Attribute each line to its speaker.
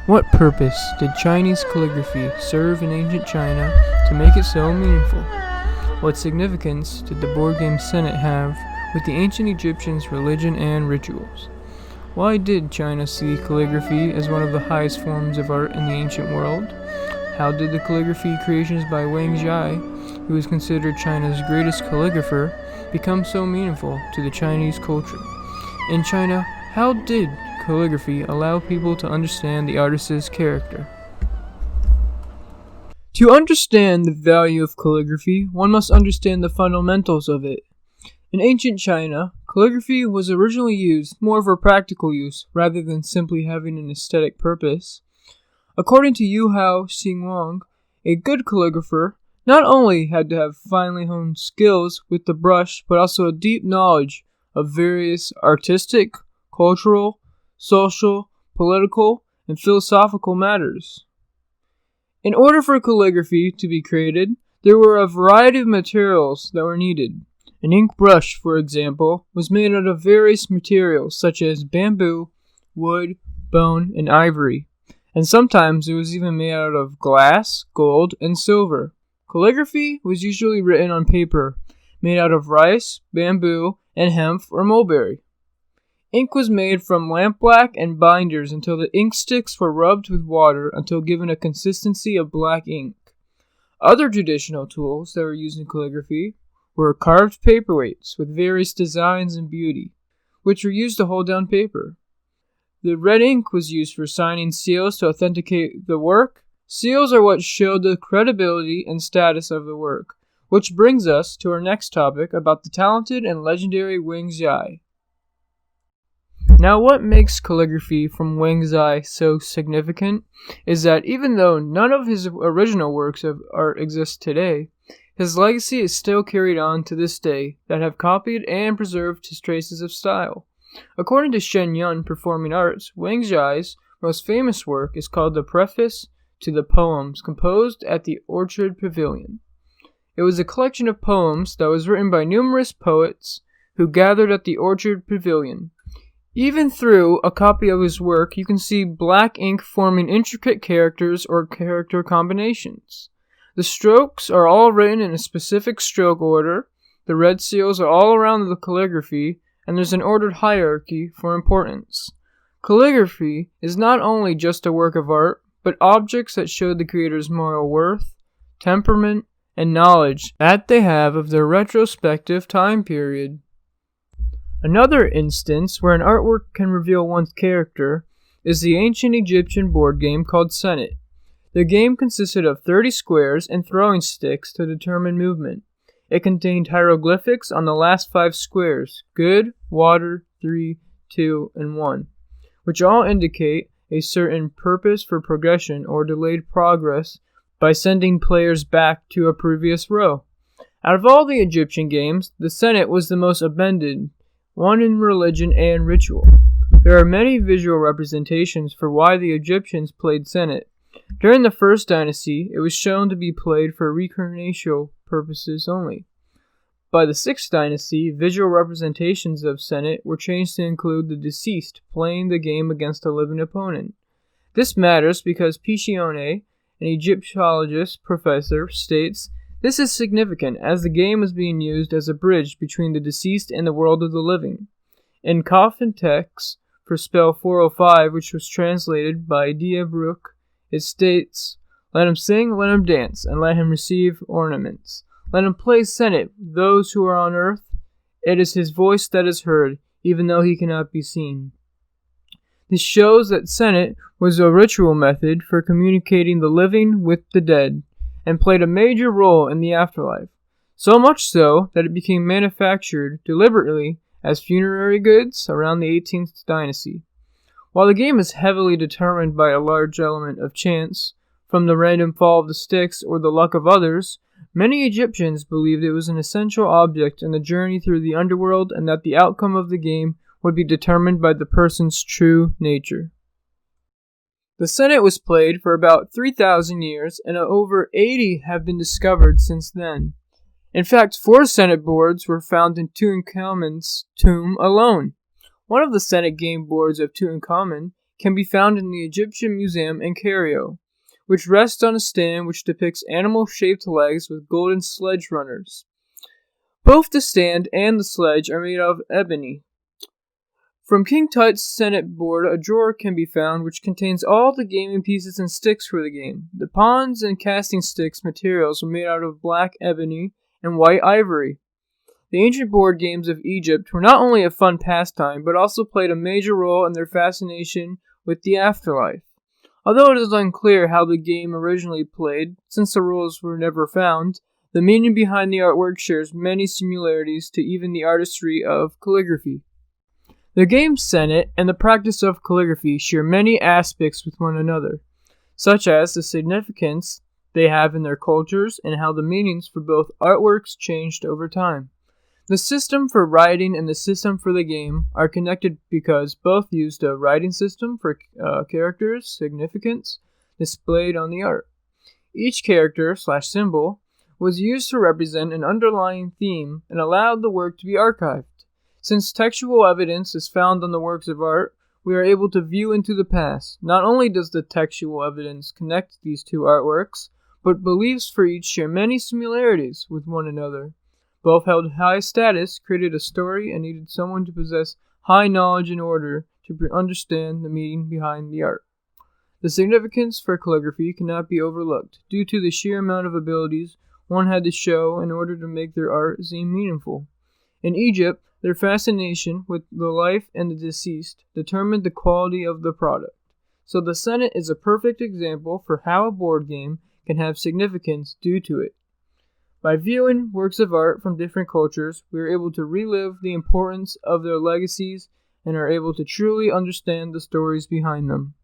Speaker 1: What purpose did Chinese calligraphy serve in ancient China to make it so meaningful? What significance did the board game Cited have with the ancient Egyptians' religion and rituals? Why did China see calligraphy as one of the highest forms of art in the ancient world? How did the calligraphy creations by Wang Zhai, who is considered China's greatest calligrapher, become so meaningful to the Chinese culture? In China, how did calligraphy allow people to understand the artist's character? To understand the value of calligraphy, one must understand the fundamentals of it. In ancient China, calligraphy was originally used more for practical use rather than simply having an aesthetic purpose. According to Yu Hao Xinguang, a good calligrapher not only had to have finely honed skills with the brush, but also a deep knowledge of various artistic, cultural, social, political, and philosophical matters. In order for calligraphy to be created, there were a variety of materials that were needed. An ink brush, for example, was made out of various materials such as bamboo, wood, bone, and ivory, and sometimes it was even made out of glass, gold, and silver. Calligraphy was usually written on paper, made out of rice, bamboo, and hemp or mulberry. Ink was made from lampblack and binders until the ink sticks were rubbed with water until given a consistency of black ink. Other traditional tools that were used in calligraphy were carved paperweights with various designs and beauty, which were used to hold down paper. The red ink was used for signing seals to authenticate the work. Seals are what showed the credibility and status of the work, which brings us to our next topic about the talented and legendary Wang Zhai. Now, what makes calligraphy from Wang Zhai so significant is that even though none of his original works of art exist today, his legacy is still carried on to this day that have copied and preserved his traces of style. According to Shen Yun Performing Arts, Wang Zhai's most famous work is called the Preface to the Poems composed at the Orchard Pavilion. It was a collection of poems that was written by numerous poets who gathered at the Orchard Pavilion. Even through a copy of his work, you can see black ink forming intricate characters or character combinations. The strokes are all written in a specific stroke order, the red seals are all around the calligraphy, and there's an ordered hierarchy for importance. Calligraphy is not only just a work of art, but objects that show the creator's moral worth, temperament, and knowledge that they have of their retrospective time period. Another instance where an artwork can reveal one's character is the ancient Egyptian board game called Cited. The game consisted of 30 squares and throwing sticks to determine movement. It contained hieroglyphics on the last 5 squares: good, water, 3, 2, and 1, which all indicate a certain purpose for progression or delayed progress by sending players back to a previous row. Out of all the Egyptian games, the Cited was the most abundant one in religion and ritual. There are many visual representations for why the Egyptians played Cited. During the first dynasty, it was shown to be played for recreational purposes only. By the 6th dynasty, visual representations of Cited were changed to include the deceased playing the game against a living opponent. This matters because Piccione, an Egyptologist professor, states, "This is significant as the game is being used as a bridge between the deceased and the world of the living." In coffin text for spell 405, which was translated by D.A. Brooke, it states, "Let him sing, let him dance, and let him receive ornaments. Let him play Cited, those who are on earth. It is his voice that is heard, even though he cannot be seen." This shows that Cited was a ritual method for communicating the living with the dead, and played a major role in the afterlife, so much so that it became manufactured deliberately as funerary goods around the 18th dynasty. While the game is heavily determined by a large element of chance, from the random fall of the sticks or the luck of others, many Egyptians believed it was an essential object in the journey through the underworld and that the outcome of the game would be determined by the person's true nature. The Cited was played for about 3,000 years, and over 80 have been discovered since then. In fact, 4 Cited boards were found in Tutankhamun's tomb alone. One of the Cited game boards of Tutankhamun can be found in the Egyptian Museum in Cairo, which rests on a stand which depicts animal-shaped legs with golden sledge runners. Both the stand and the sledge are made of ebony. From King Tut's Senate board, a drawer can be found which contains all the gaming pieces and sticks for the game. The pawns and casting sticks materials were made out of black ebony and white ivory. The ancient board games of Egypt were not only a fun pastime, but also played a major role in their fascination with the afterlife. Although it is unclear how the game originally played, since the rules were never found, the meaning behind the artwork shares many similarities to even the artistry of calligraphy. The game Senate and the practice of calligraphy share many aspects with one another, such as the significance they have in their cultures and how the meanings for both artworks changed over time. The system for writing and the system for the game are connected because both used a writing system for characters' significance displayed on the art. Each character/symbol was used to represent an underlying theme and allowed the work to be archived. Since textual evidence is found on the works of art, we are able to view into the past. Not only does the textual evidence connect these two artworks, but beliefs for each share many similarities with one another. Both held high status, created a story, and needed someone to possess high knowledge in order to understand the meaning behind the art. The significance for calligraphy cannot be overlooked, due to the sheer amount of abilities one had to show in order to make their art seem meaningful. In Egypt, their fascination with the life and the deceased determined the quality of the product. So the Senate is a perfect example for how a board game can have significance due to it. By viewing works of art from different cultures, we are able to relive the importance of their legacies and are able to truly understand the stories behind them.